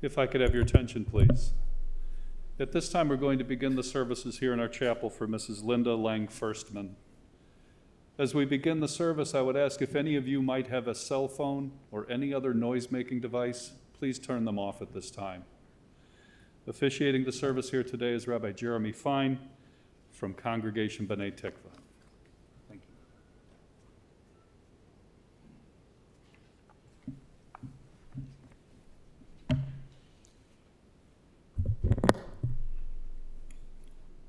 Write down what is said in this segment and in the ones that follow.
If I could have your attention, please. At this time, we're going to begin the services here in our chapel for Mrs. Linda Lang Firstman. As we begin the service, I would ask if any of you might have a cell phone or any other noise-making device, please turn them off at this time. Officiating the service here today is Rabbi Jeremy Fine from Congregation B'nai Tikva. Thank you.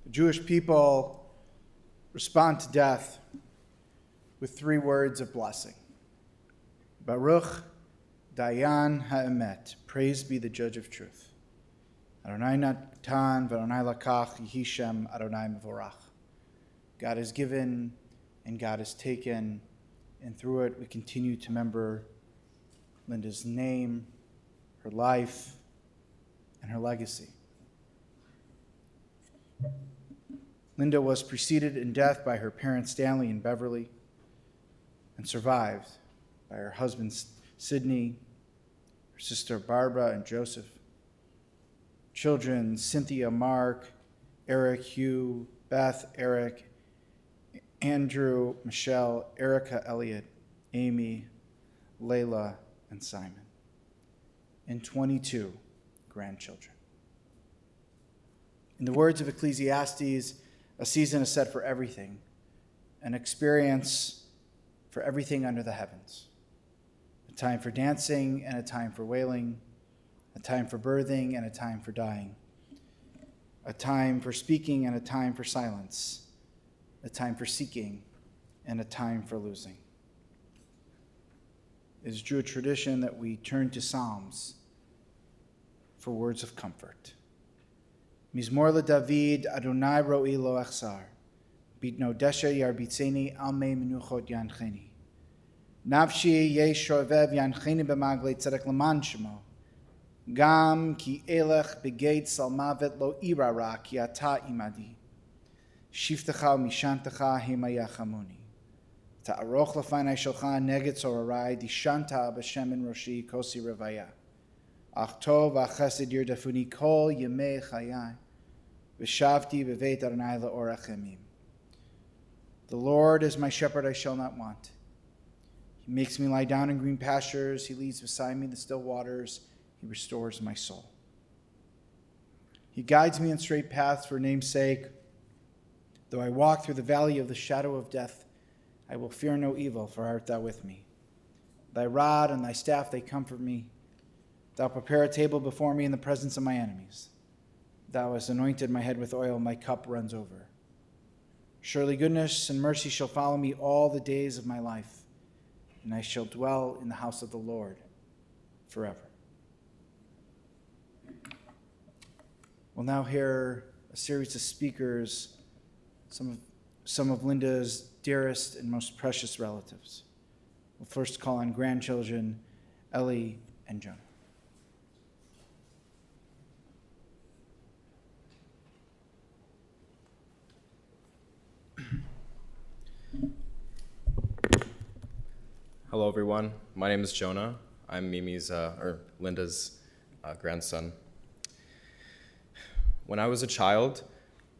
The Jewish people respond to death with 3 words of blessing. Baruch Dayan Ha'emet, praise be the judge of truth. Adonai natan v'Adonai lakach, Yehi Shem Adonai mevorach. God has given and God has taken, and through it we continue to remember Linda's name, her life, and her legacy. Linda was preceded in death by her parents Stanley and Beverly, and survived by her husband Sidney, her sister Barbara and Joseph, children Cynthia, Mark, Eric, Hugh, Beth, Eric, Andrew, Michelle, Erica, Elliot, Amy, Layla, and Simon, and 22 grandchildren. In the words of Ecclesiastes, a season is set for everything, an experience for everything under the heavens, a time for dancing and a time for wailing, a time for birthing and a time for dying, a time for speaking and a time for silence, a time for seeking and a time for losing. It is Jewish tradition that we turn to Psalms for words of comfort. Mizmor LeDavid, Adonai ro'i lo echsar, bitno desha yarbitzeni almei menuchot yancheni. Nafshi yesh shovev yancheni b'maglei tzedek leman shemo. Gam ki elech begeit salmavet lo irara ki ata imadi. Shiftecha mishantecha hema yachamoni. Ta'aroch lefanai shelcha neged sorarai dishanta b'shem en roshi kosi revaya. Ach tov v'chesed yirdafuni kol yemei chayai. V'shavti b'veit Adonai le'orach emim. The Lord is my shepherd, I shall not want. He makes me lie down in green pastures. He leads beside me the still waters. He restores my soul. He guides me in straight paths for name's sake. Though I walk through the valley of the shadow of death, I will fear no evil, for art thou with me. Thy rod and thy staff, they comfort me. Thou prepare a table before me in the presence of my enemies. Thou hast anointed my head with oil, my cup runs over. Surely goodness and mercy shall follow me all the days of my life, and I shall dwell in the house of the Lord forever. We'll now hear a series of speakers, some of Linda's dearest and most precious relatives. We'll first call on grandchildren, Ellie and Jonah. Hello, everyone. My name is Jonah. I'm Linda's grandson. When I was a child,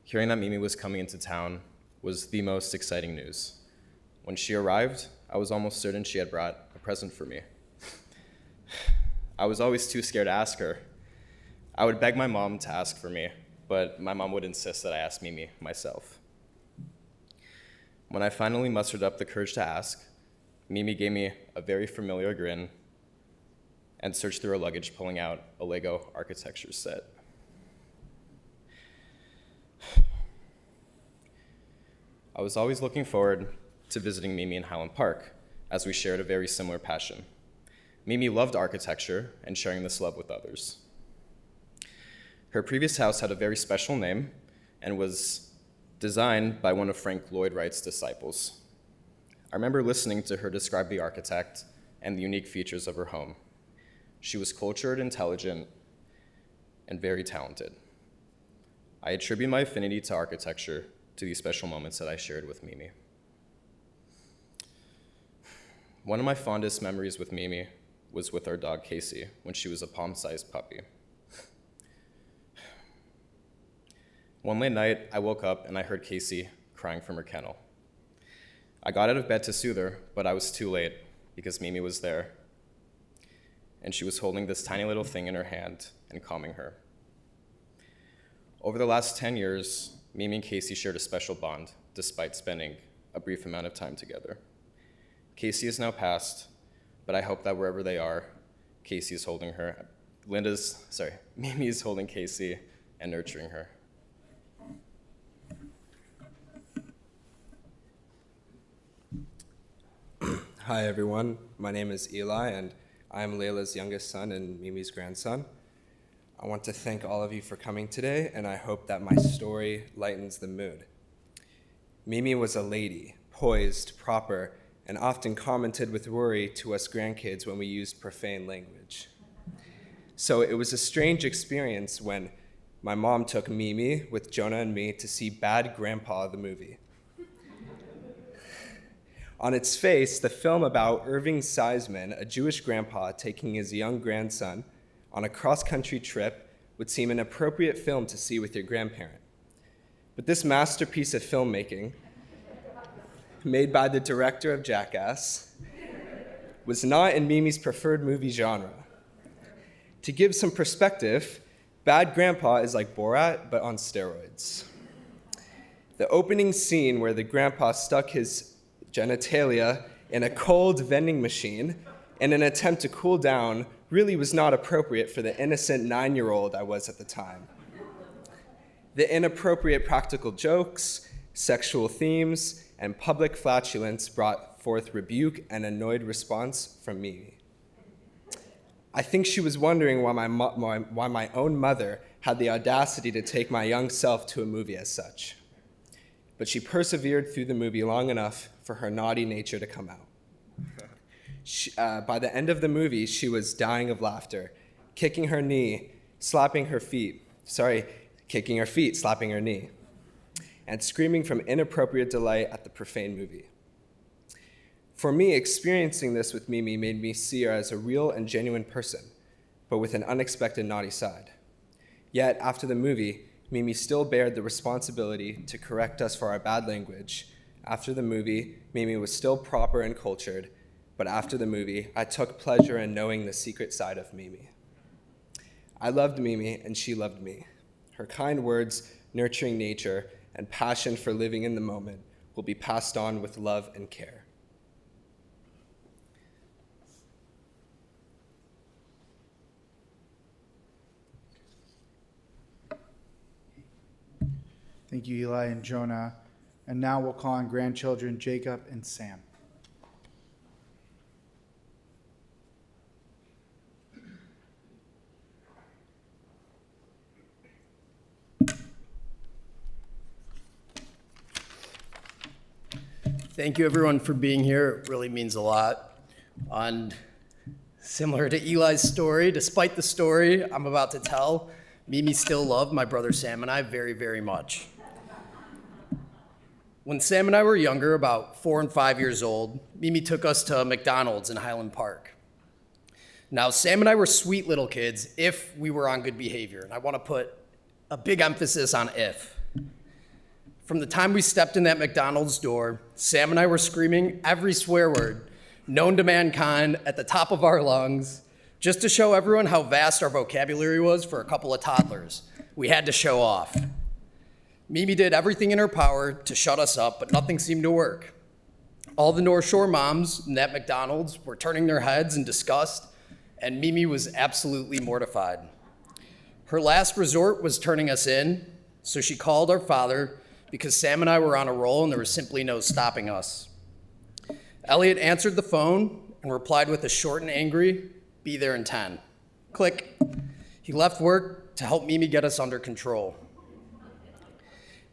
hearing that Mimi was coming into town was the most exciting news. When she arrived, I was almost certain she had brought a present for me. I was always too scared to ask her. I would beg my mom to ask for me, but my mom would insist that I ask Mimi myself. When I finally mustered up the courage to ask, Mimi gave me a very familiar grin and searched through her luggage, pulling out a Lego architecture set. I was always looking forward to visiting Mimi in Highland Park, as we shared a very similar passion. Mimi loved architecture and sharing this love with others. Her previous house had a very special name and was designed by one of Frank Lloyd Wright's disciples. I remember listening to her describe the architect and the unique features of her home. She was cultured, intelligent, and very talented. I attribute my affinity to architecture to these special moments that I shared with Mimi. One of my fondest memories with Mimi was with our dog Casey when she was a palm-sized puppy. One late night, I woke up and I heard Casey crying from her kennel. I got out of bed to soothe her, but I was too late because Mimi was there. And she was holding this tiny little thing in her hand and calming her. Over the last 10 years, Mimi and Casey shared a special bond, despite spending a brief amount of time together. Casey is now passed, but I hope that wherever they are, Mimi is holding Casey and nurturing her. Hi everyone, my name is Eli and I am Layla's youngest son and Mimi's grandson. I want to thank all of you for coming today, and I hope that my story lightens the mood. Mimi was a lady, poised, proper, and often commented with worry to us grandkids when we used profane language. So it was a strange experience when my mom took Mimi with Jonah and me to see Bad Grandpa the movie. On its face, the film about Irving Seisman, a Jewish grandpa taking his young grandson on a cross-country trip, would seem an appropriate film to see with your grandparent. But this masterpiece of filmmaking, made by the director of Jackass, was not in Mimi's preferred movie genre. To give some perspective, Bad Grandpa is like Borat, but on steroids. The opening scene where the grandpa stuck his genitalia in a cold vending machine in an attempt to cool down really was not appropriate for the innocent 9-year-old I was at the time. The inappropriate practical jokes, sexual themes, and public flatulence brought forth rebuke and annoyed response from Mimi. I think she was wondering why my own mother had the audacity to take my young self to a movie as such. But she persevered through the movie long enough for her naughty nature to come out. By the end of the movie, she was dying of laughter, kicking her feet, slapping her knee, and screaming from inappropriate delight at the profane movie. For me, experiencing this with Mimi made me see her as a real and genuine person, but with an unexpected naughty side. Yet, after the movie, Mimi still bared the responsibility to correct us for our bad language. After the movie, Mimi was still proper and cultured, but after the movie, I took pleasure in knowing the secret side of Mimi. I loved Mimi, and she loved me. Her kind words, nurturing nature, and passion for living in the moment will be passed on with love and care. Thank you, Eli and Jonah. And now we'll call on grandchildren Jacob and Sam. Thank you, everyone, for being here. It really means a lot. And similar to Eli's story, despite the story I'm about to tell, Mimi still loved my brother Sam and I very, very much. When Sam and I were younger, about 4 and 5 years old, Mimi took us to McDonald's in Highland Park. Now, Sam and I were sweet little kids if we were on good behavior, and I want to put a big emphasis on if. From the time we stepped in that McDonald's door, Sam and I were screaming every swear word known to mankind at the top of our lungs, just to show everyone how vast our vocabulary was for a couple of toddlers. We had to show off. Mimi did everything in her power to shut us up, but nothing seemed to work. All the North Shore moms in that McDonald's were turning their heads in disgust, and Mimi was absolutely mortified. Her last resort was turning us in, so she called our father because Sam and I were on a roll and there was simply no stopping us. Elliot answered the phone and replied with a short and angry, "Be there in 10." Click. He left work to help Mimi get us under control.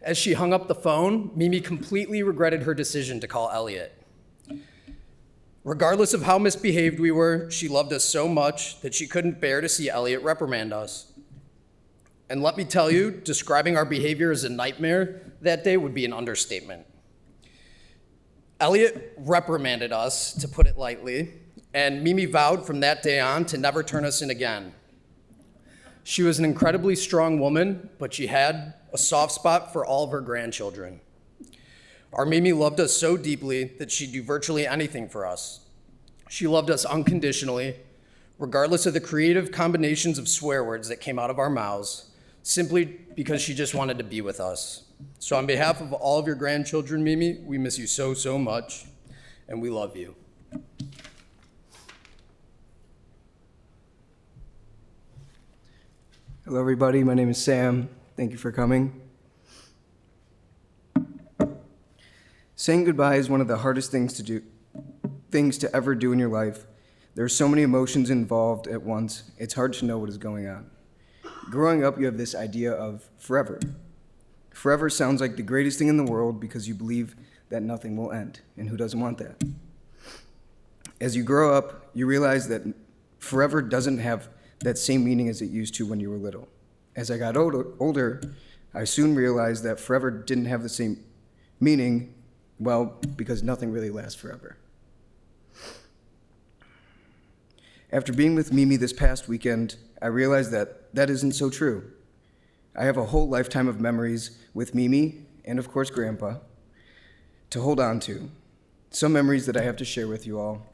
As she hung up the phone, Mimi completely regretted her decision to call Elliot. Regardless of how misbehaved we were, she loved us so much that she couldn't bear to see Elliot reprimand us. And let me tell you, describing our behavior as a nightmare that day would be an understatement. Elliot reprimanded us, to put it lightly, and Mimi vowed from that day on to never turn us in again. She was an incredibly strong woman, but she had a soft spot for all of her grandchildren. Our Mimi loved us so deeply that she'd do virtually anything for us. She loved us unconditionally, regardless of the creative combinations of swear words that came out of our mouths, simply because she just wanted to be with us. So on behalf of all of your grandchildren, Mimi, we miss you so, so much, and we love you. Hello, everybody. My name is Sam. Thank you for coming. Saying goodbye is one of the hardest things to ever do in your life. There are so many emotions involved at once, it's hard to know what is going on. Growing up, you have this idea of forever. Forever sounds like the greatest thing in the world because you believe that nothing will end, and who doesn't want that? As you grow up, you realize that forever doesn't have that same meaning as it used to when you were little. As I got older, I soon realized that forever didn't have the same meaning, well, because nothing really lasts forever. After being with Mimi this past weekend, I realized that that isn't so true. I have a whole lifetime of memories with Mimi, and of course Grandpa, to hold on to. Some memories that I have to share with you all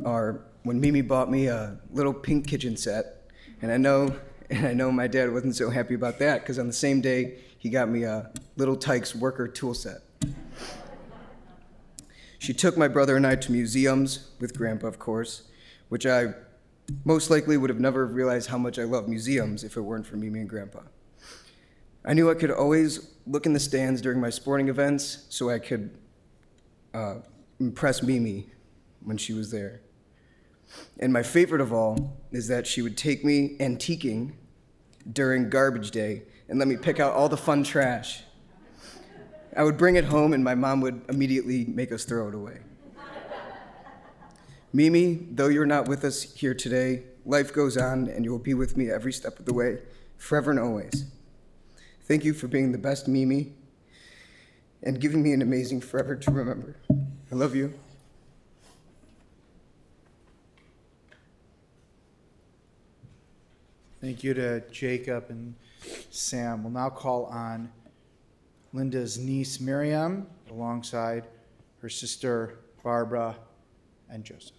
are when Mimi bought me a little pink kitchen set, and I know my dad wasn't so happy about that, because on the same day, he got me a little Tykes worker tool set. She took my brother and I to museums, with Grandpa, of course, which I most likely would have never realized how much I love museums if it weren't for Mimi and Grandpa. I knew I could always look in the stands during my sporting events so I could impress Mimi when she was there. And my favorite of all is that she would take me antiquing during garbage day and let me pick out all the fun trash. I would bring it home and my mom would immediately make us throw it away. Mimi, though you're not with us here today, life goes on and you will be with me every step of the way, forever and always. Thank you for being the best Mimi and giving me an amazing forever to remember. I love you. Thank you to Jacob and Sam. We'll now call on Linda's niece Miriam alongside her sister Barbara and Joseph.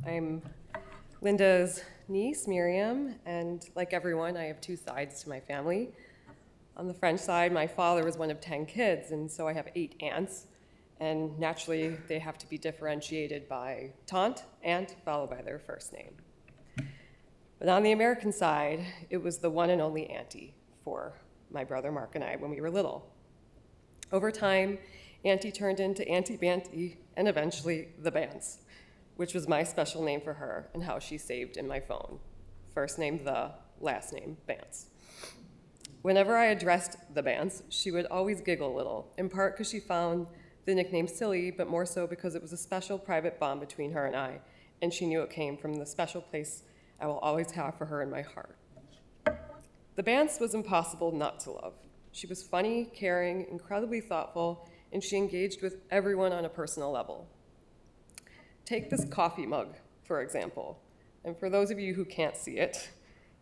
I'm Linda's niece, Miriam, and like everyone, I have two sides to my family. On the French side, my father was one of 10 kids, and so I have 8 aunts, and naturally, they have to be differentiated by tante, aunt, followed by their first name. But on the American side, it was the one and only auntie for my brother Mark and I when we were little. Over time, Auntie turned into Auntie Banty, and eventually the Bants, which was my special name for her and how she saved in my phone. First name the, last name Bants. Whenever I addressed the Bants, she would always giggle a little, in part because she found the nickname silly, but more so because it was a special private bond between her and I, and she knew it came from the special place I will always have for her in my heart. The Bants was impossible not to love. She was funny, caring, incredibly thoughtful, and she engaged with everyone on a personal level. Take this coffee mug, for example. And for those of you who can't see it,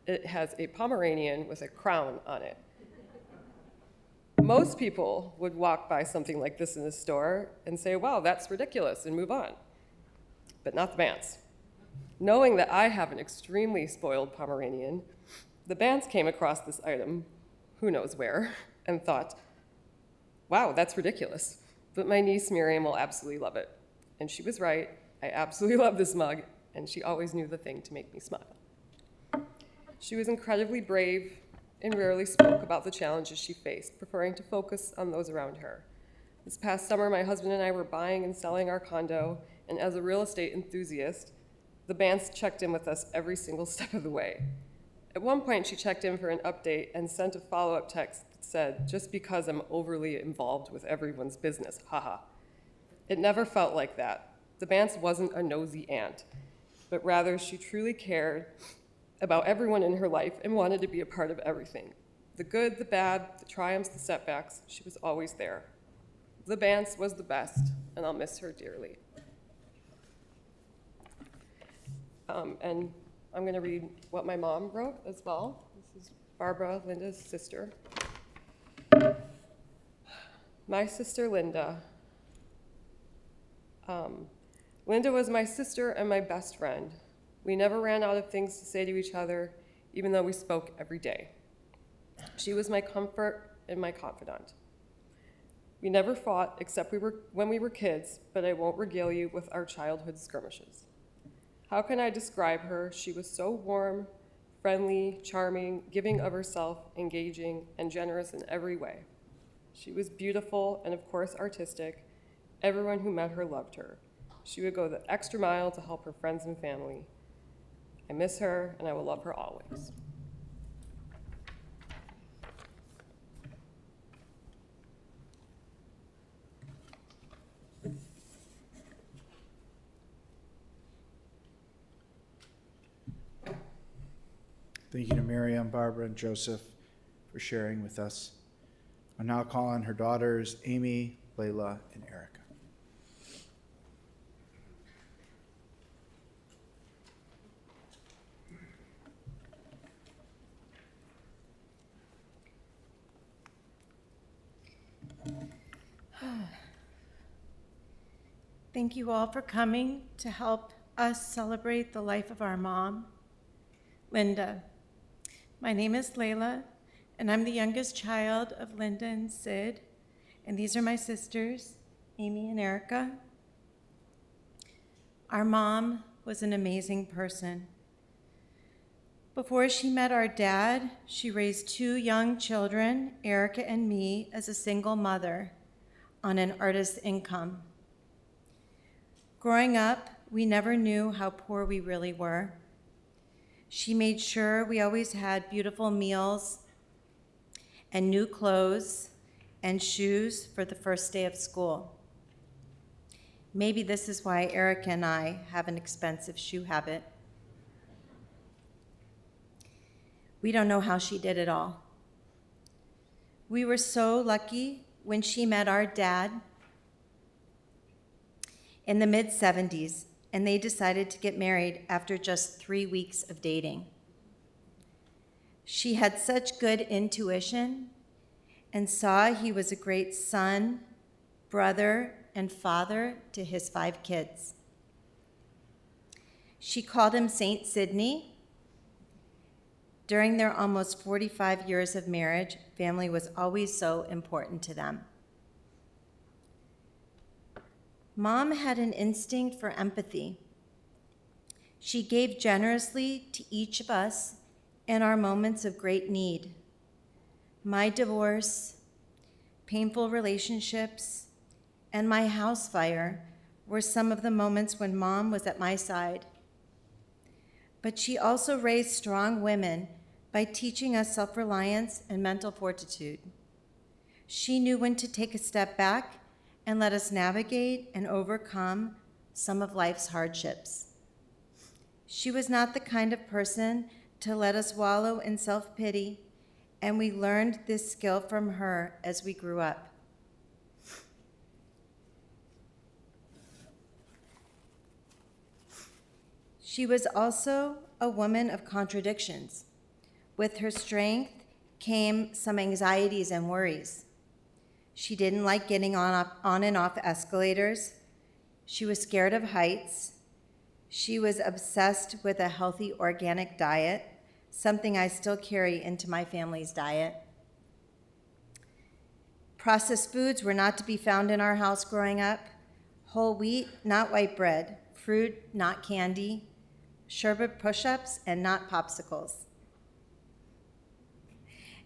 it has a Pomeranian with a crown on it. Most people would walk by something like this in the store and say, wow, that's ridiculous, and move on. But not the Bants. Knowing that I have an extremely spoiled Pomeranian, the Bants came across this item, who knows where, and thought, wow, that's ridiculous, but my niece Miriam will absolutely love it. And she was right. I absolutely love this mug, and she always knew the thing to make me smile. She was incredibly brave and rarely spoke about the challenges she faced, preferring to focus on those around her. This past summer, my husband and I were buying and selling our condo, and as a real estate enthusiast, the Bants checked in with us every single step of the way. At one point, she checked in for an update and sent a follow-up text that said, just because I'm overly involved with everyone's business, haha. It never felt like that. The Bance wasn't a nosy aunt, but rather she truly cared about everyone in her life and wanted to be a part of everything. The good, the bad, the triumphs, the setbacks, she was always there. The Bance was the best, and I'll miss her dearly. And I'm going to read what my mom wrote as well. This is Barbara, Linda's sister. My sister Linda. Linda was my sister and my best friend. We never ran out of things to say to each other, even though we spoke every day. She was my comfort and my confidant. We never fought except when we were kids, but I won't regale you with our childhood skirmishes. How can I describe her? She was so warm, friendly, charming, giving of herself, engaging, and generous in every way. She was beautiful and, of course, artistic. Everyone who met her loved her. She would go the extra mile to help her friends and family. I miss her, and I will love her always. Thank you to Miriam, Barbara, and Joseph for sharing with us. I'll now call on her daughters, Amy, Layla, and Erica. Thank you all for coming to help us celebrate the life of our mom, Linda. My name is Layla, and I'm the youngest child of Linda and Sid, and these are my sisters, Amy and Erica. Our mom was an amazing person. Before she met our dad, she raised 2 young children, Erica and me, as a single mother on an artist's income. Growing up, we never knew how poor we really were. She made sure we always had beautiful meals and new clothes and shoes for the first day of school. Maybe this is why Erica and I have an expensive shoe habit. We don't know how she did it all. We were so lucky when she met our dad in the mid-70s, and they decided to get married after just 3 weeks of dating. She had such good intuition and saw he was a great son, brother, and father to his 5 kids. She called him Saint Sidney. During their almost 45 years of marriage, family was always so important to them. Mom had an instinct for empathy. She gave generously to each of us in our moments of great need. My divorce, painful relationships, and my house fire were some of the moments when Mom was at my side. But she also raised strong women by teaching us self-reliance and mental fortitude. She knew when to take a step back and let us navigate and overcome some of life's hardships. She was not the kind of person to let us wallow in self-pity, and we learned this skill from her as we grew up. She was also a woman of contradictions. With her strength came some anxieties and worries. She didn't like getting on and off escalators. She was scared of heights. She was obsessed with a healthy organic diet, something I still carry into my family's diet. Processed foods were not to be found in our house growing up. Whole wheat, not white bread. Fruit, not candy. Sherbet push-ups, and not popsicles.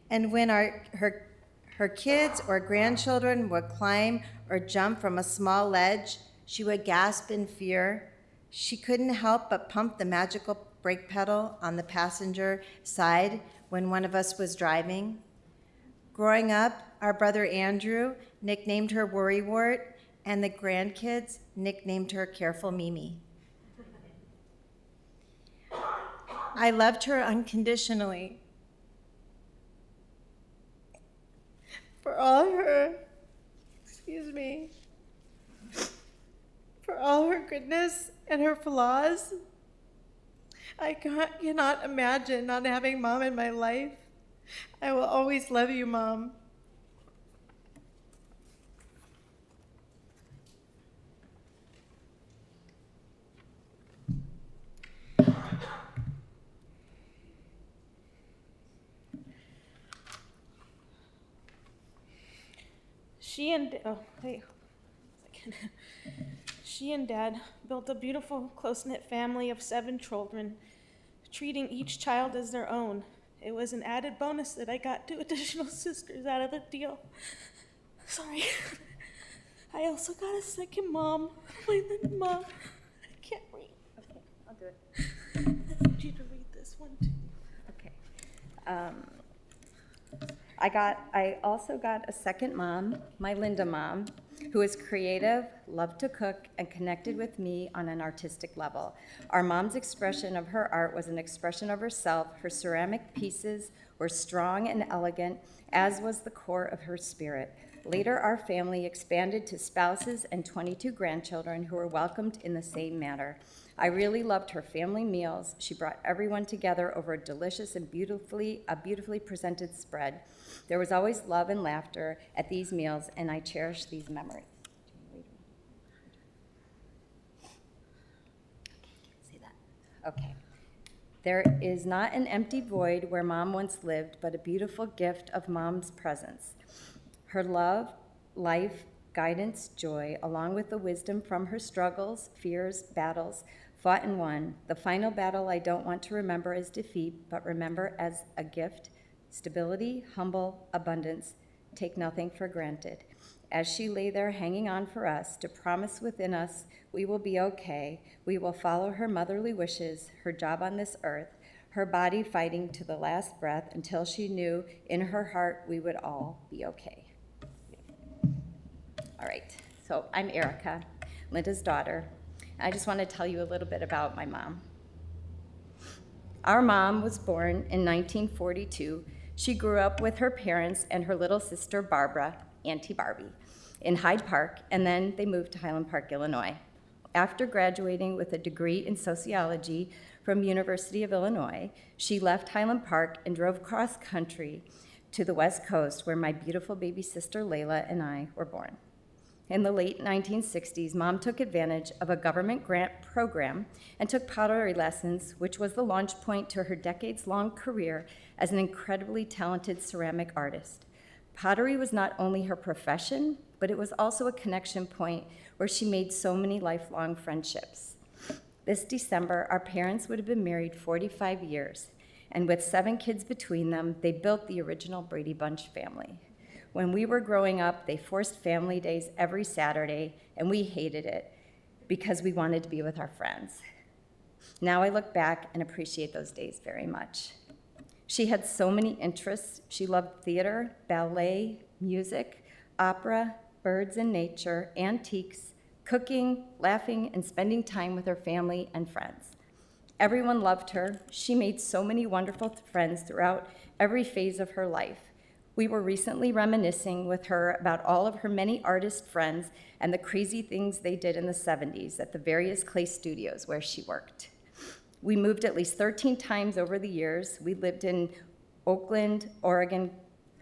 And when her kids or grandchildren would climb or jump from a small ledge, she would gasp in fear. She couldn't help but pump the magical brake pedal on the passenger side when one of us was driving. Growing up, our brother Andrew nicknamed her Worrywart, and the grandkids nicknamed her Careful Mimi. I loved her unconditionally for all her, for all her goodness and her flaws. I cannot imagine not having Mom in my life. I will always love you, Mom. She and She and Dad built a beautiful, close-knit family of 7 children, treating each child as their own. It was an added bonus that I got 2 additional sisters out of the deal. Sorry. I also got a second mom, my little mom. I can't read. Okay, I'll do it. I need you to read this one too. Okay. I also got a second mom, my Linda mom, who is creative, loved to cook, and connected with me on an artistic level. Our mom's expression of her art was an expression of herself. Her ceramic pieces were strong and elegant, as was the core of her spirit. Later, our family expanded to spouses and 22 grandchildren who were welcomed in the same manner. I really loved her family meals. She brought everyone together over a delicious and beautifully presented spread. There was always love and laughter at these meals, and I cherish these memories. See that? Okay. There is not an empty void where Mom once lived, but a beautiful gift of Mom's presence. Her love, life, guidance, joy, along with the wisdom from her struggles, fears, battles, fought and won. The final battle I don't want to remember as defeat, but remember as a gift, stability, humble, abundance, take nothing for granted. As she lay there hanging on for us to promise within us we will be okay, we will follow her motherly wishes, her job on this earth, her body fighting to the last breath until she knew in her heart we would all be okay. All right, so I'm Erica, Linda's daughter. I just want to tell you a little bit about my mom. Our mom was born in 1942. She grew up with her parents and her little sister Barbara, Auntie Barbie, in Hyde Park, and then they moved to Highland Park, Illinois. After graduating with a degree in sociology from University of Illinois, she left Highland Park and drove cross country to the West Coast, where my beautiful baby sister Layla and I were born. In the late 1960s, Mom took advantage of a government grant program and took pottery lessons, which was the launch point to her decades-long career as an incredibly talented ceramic artist. Pottery was not only her profession, but it was also a connection point where she made so many lifelong friendships. This December, our parents would have been married 45 years, and with 7 kids between them, they built the original Brady Bunch family. When we were growing up, they forced family days every Saturday, and we hated it because we wanted to be with our friends. Now I look back and appreciate those days very much. She had so many interests. She loved theater, ballet, music, opera, birds and nature, antiques, cooking, laughing, and spending time with her family and friends. Everyone loved her. She made so many wonderful friends throughout every phase of her life. We were recently reminiscing with her about all of her many artist friends and the crazy things they did in the 70s at the various clay studios where she worked. We moved at least 13 times over the years. We lived in Oakland, Oregon,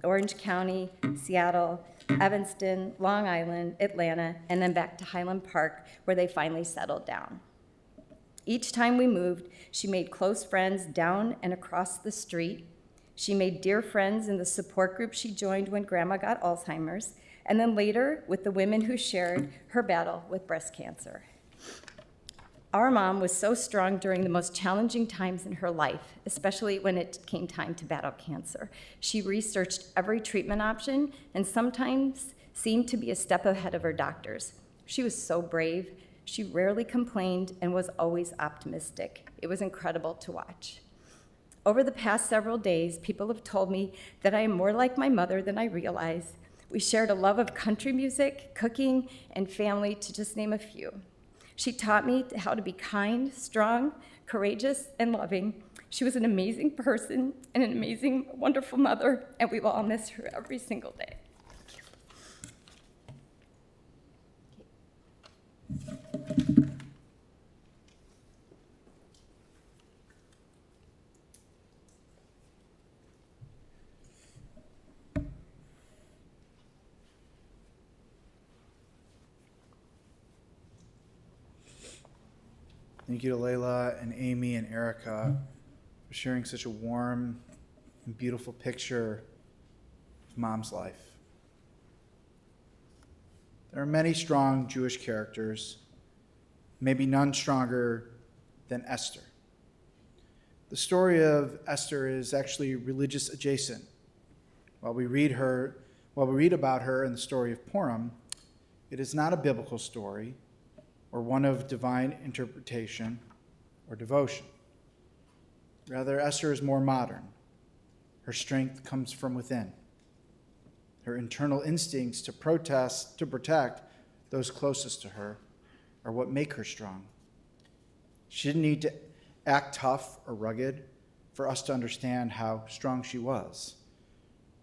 Orange County, Seattle, Evanston, Long Island, Atlanta, and then back to Highland Park, where they finally settled down. Each time we moved, she made close friends down and across the street. She made dear friends in the support group she joined when Grandma got Alzheimer's, and then later with the women who shared her battle with breast cancer. Our mom was so strong during the most challenging times in her life, especially when it came time to battle cancer. She researched every treatment option and sometimes seemed to be a step ahead of her doctors. She was so brave. She rarely complained and was always optimistic. It was incredible to watch. Over the past several days, people have told me that I am more like my mother than I realize. We shared a love of country music, cooking, and family, to just name a few. She taught me how to be kind, strong, courageous, and loving. She was an amazing person and an amazing, wonderful mother, and we will all miss her every single day. Thank you to Layla and Amy and Erica for sharing such a warm and beautiful picture of Mom's life. There are many strong Jewish characters, maybe none stronger than Esther. The story of Esther is actually religious adjacent. While we read about her in the story of Purim, it is not a biblical story or one of divine interpretation or devotion. Rather, Esther is more modern. Her strength comes from within. Her internal instincts to protect those closest to her are what make her strong. She didn't need to act tough or rugged for us to understand how strong she was,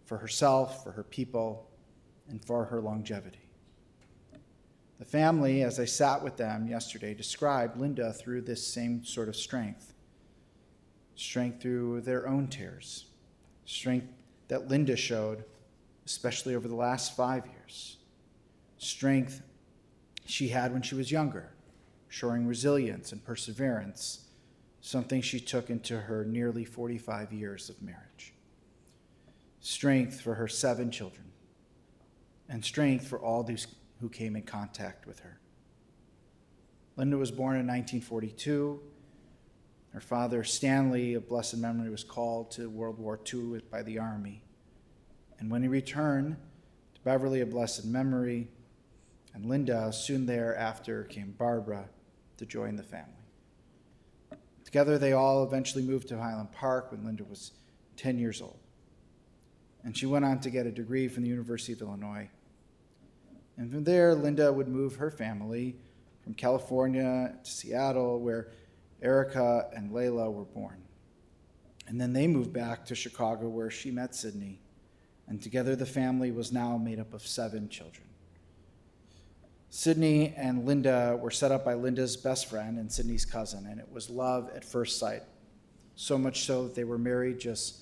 for herself, for her people, and for her longevity. The family, as I sat with them yesterday, described Linda through this same sort of strength. Strength through their own tears. Strength that Linda showed, especially over the last 5 years. Strength she had when she was younger, showing resilience and perseverance, something she took into her nearly 45 years of marriage. Strength for her 7 children, and strength for all those who came in contact with her. Linda was born in 1942. Her father, Stanley, of blessed memory, was called to World War II by the Army. And when he returned to Beverly, of blessed memory, and Linda, soon thereafter came Barbara to join the family. Together, they all eventually moved to Highland Park when Linda was 10 years old. And she went on to get a degree from the University of Illinois. And from there, Linda would move her family from California to Seattle, where Erica and Layla were born. And then they moved back to Chicago, where she met Sydney. And together, the family was now made up of 7 children. Sydney and Linda were set up by Linda's best friend and Sydney's cousin, and it was love at first sight. So much so that they were married just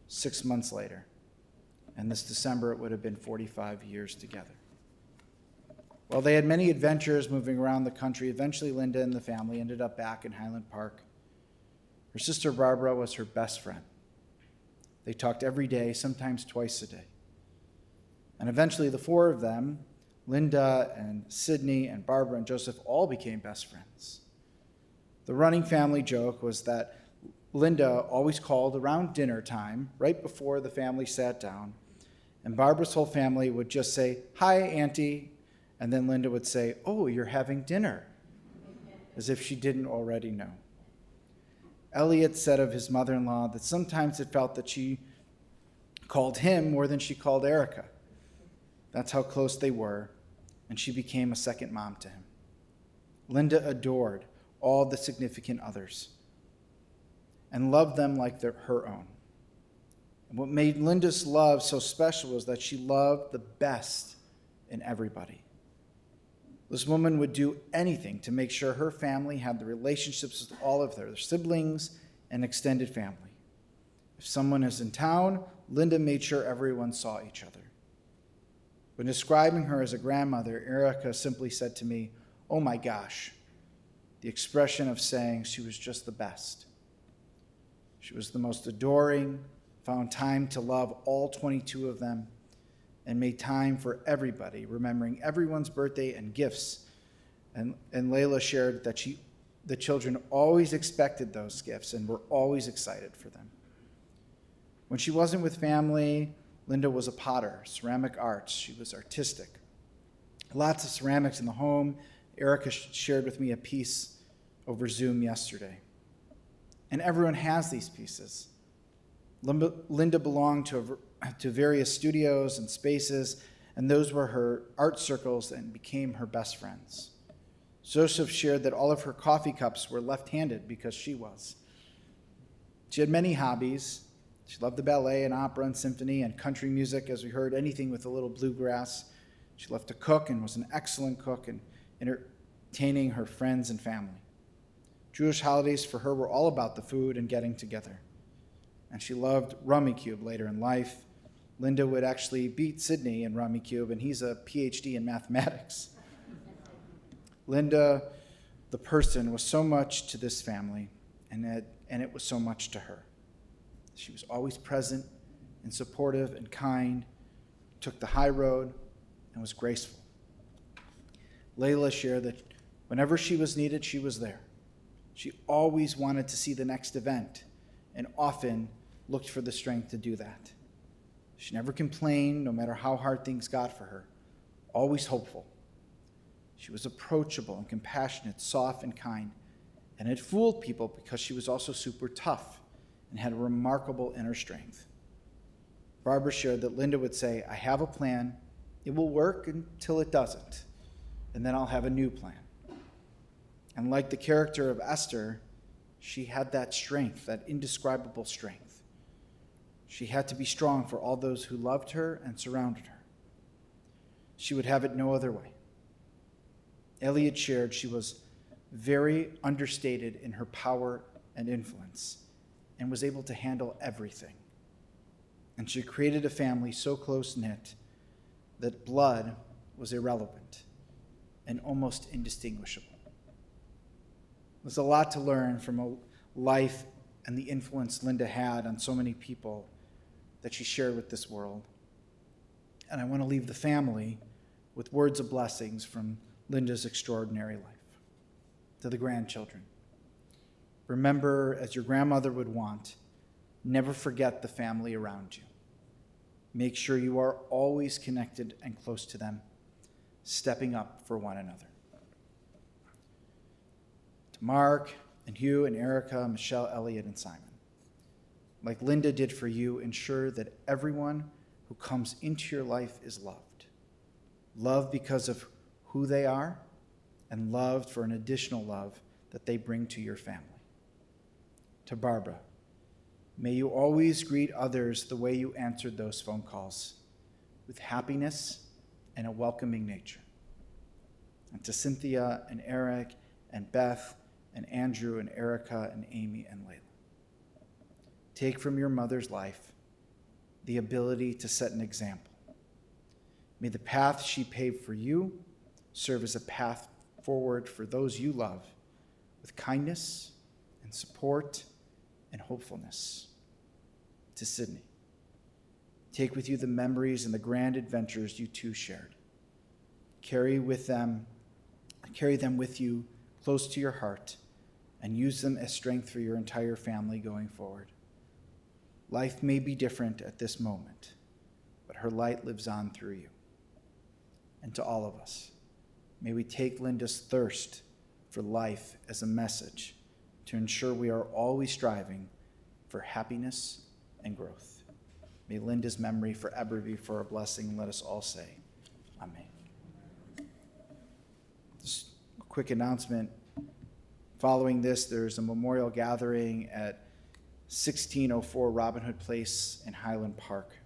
6 months later. And this December, it would have been 45 years together. While they had many adventures moving around the country, eventually Linda and the family ended up back in Highland Park. Her sister Barbara was her best friend. They talked every day, sometimes twice a day. And eventually the 4 of them, Linda and Sydney and Barbara and Joseph, all became best friends. The running family joke was that Linda always called around dinner time, right before the family sat down, and Barbara's whole family would just say, "Hi, Auntie," and then Linda would say, "Oh, you're having dinner," as if she didn't already know. Elliot said of his mother-in-law that sometimes it felt that she called him more than she called Erica. That's how close they were, and she became a second mom to him. Linda adored all the significant others and loved them like her own. And what made Linda's love so special was that she loved the best in everybody. This woman would do anything to make sure her family had the relationships with all of their siblings and extended family. If someone is in town, Linda made sure everyone saw each other. When describing her as a grandmother, Erica simply said to me, "Oh my gosh," the expression of saying she was just the best. She was the most adoring, found time to love all 22 of them, and made time for everybody, remembering everyone's birthday and gifts. And Layla shared that the children always expected those gifts and were always excited for them. When she wasn't with family, Linda was a potter, ceramic arts. She was artistic. Lots of ceramics in the home. Erica shared with me a piece over Zoom yesterday. And everyone has these pieces. Linda belonged to various studios and spaces, and those were her art circles and became her best friends. Joseph shared that all of her coffee cups were left-handed because she was. She had many hobbies. She loved the ballet and opera and symphony and country music, as we heard, anything with a little bluegrass. She loved to cook and was an excellent cook and entertaining her friends and family. Jewish holidays for her were all about the food and getting together. And she loved Rummikub later in life. Linda would actually beat Sydney in Rummikub, and he's a PhD in mathematics. Linda, the person, was so much to this family, and it was so much to her. She was always present and supportive and kind, took the high road, and was graceful. Layla shared that whenever she was needed, she was there. She always wanted to see the next event and often looked for the strength to do that. She never complained, no matter how hard things got for her, always hopeful. She was approachable and compassionate, soft and kind, and it fooled people because she was also super tough and had a remarkable inner strength. Barbara shared that Linda would say, "I have a plan. It will work until it doesn't, and then I'll have a new plan." And like the character of Esther, she had that strength, that indescribable strength. She had to be strong for all those who loved her and surrounded her. She would have it no other way. Elliot shared she was very understated in her power and influence and was able to handle everything. And she created a family so close-knit that blood was irrelevant and almost indistinguishable. There's a lot to learn from a life and the influence Linda had on so many people that she shared with this world. And I want to leave the family with words of blessings from Linda's extraordinary life. To the grandchildren, remember, as your grandmother would want, never forget the family around you. Make sure you are always connected and close to them, stepping up for one another. To Mark and Hugh and Erica, Michelle, Elliot, and Simon, like Linda did for you, ensure that everyone who comes into your life is loved. Loved because of who they are, and loved for an additional love that they bring to your family. To Barbara, may you always greet others the way you answered those phone calls, with happiness and a welcoming nature. And to Cynthia and Eric and Beth and Andrew and Erica and Amy and Layla, take from your mother's life the ability to set an example. May the path she paved for you serve as a path forward for those you love, with kindness and support and hopefulness. To Sydney, take with you the memories and the grand adventures you two shared. Carry them with you close to your heart, and use them as strength for your entire family going forward. Life may be different at this moment, but her light lives on through you. And to all of us, may we take Linda's thirst for life as a message to ensure we are always striving for happiness and growth. May Linda's memory forever be for a blessing. Let us all say, Amen. Just a quick announcement. Following this, there's a memorial gathering at 1604 Robin Hood Place in Highland Park.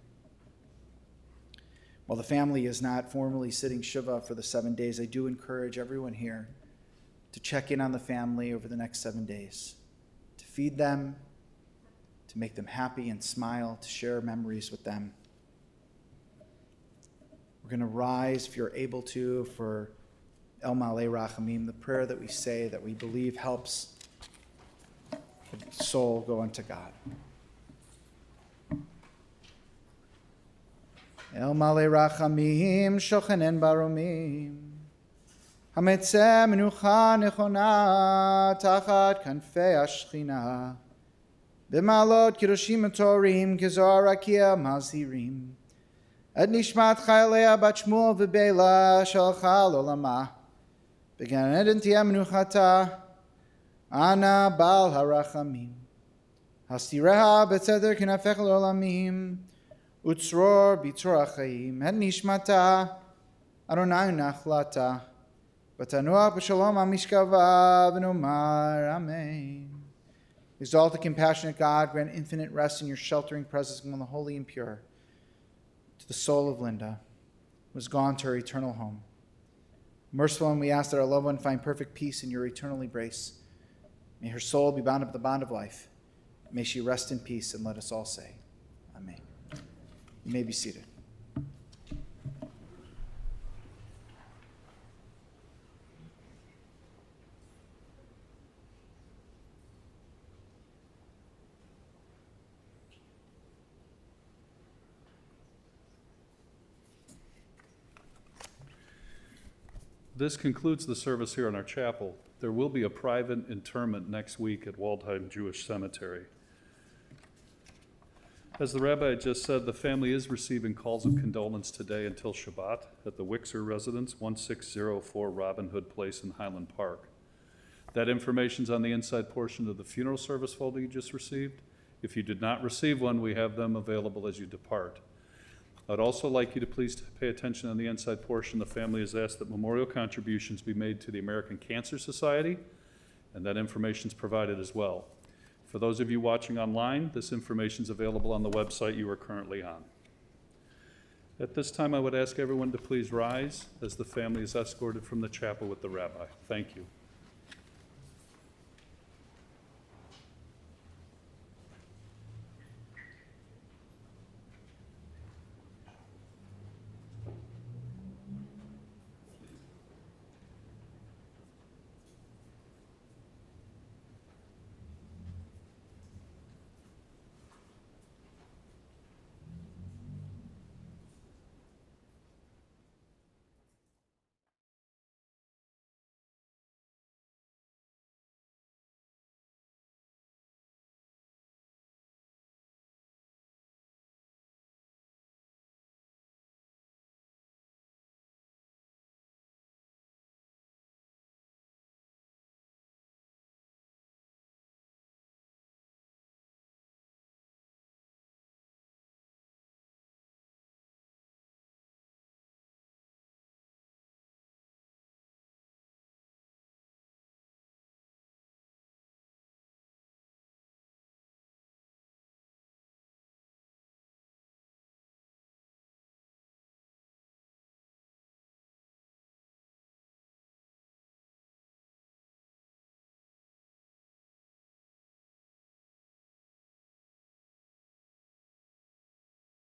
While the family is not formally sitting Shiva for the 7 days, I do encourage everyone here to check in on the family over the next 7 days, to feed them, to make them happy and smile, to share memories with them. We're going to rise, if you're able to, for El Malei Rachamim, the prayer that we say that we believe helps the soul go unto God. El Malei Rachamim, Shochanen Baromim, Hametzeh Menucha Nechona, Tachat Kanfei Ashchina, B'malot Kirushim Torim, Kezor Rakia Mazirim, Et Nishmat Chaylea Bat Shmuel V'Bela, Shalcha L'Olamah, Began Eden Tia Menuchata, Ana Bal HaRachamim, Hastireha B'Tzeder Kinafech L'Olamim, Utzror bitzor achayim, et nishmata, Adonai nachlata, Batanua b'shalom amishkava v'nomar, Amen. Exalted, compassionate God, grant infinite rest in your sheltering presence among the holy and pure, to the soul of Linda, who has gone to her eternal home. Merciful, and we ask that our loved one find perfect peace in your eternal embrace. May her soul be bound up with the bond of life. May she rest in peace, and let us all say, Amen. You may be seated. This concludes the service here in our chapel. There will be a private interment next week at Waldheim Jewish Cemetery. As the rabbi had just said, the family is receiving calls of condolence today until Shabbat at the Wixer residence, 1604 Robin Hood Place in Highland Park. That information's on the inside portion of the funeral service folder you just received. If you did not receive one, we have them available as you depart. I'd also like you to please pay attention on the inside portion. The family has asked that memorial contributions be made to the American Cancer Society, and that information is provided as well. For those of you watching online, this information is available on the website you are currently on. At this time, I would ask everyone to please rise as the family is escorted from the chapel with the rabbi. Thank you.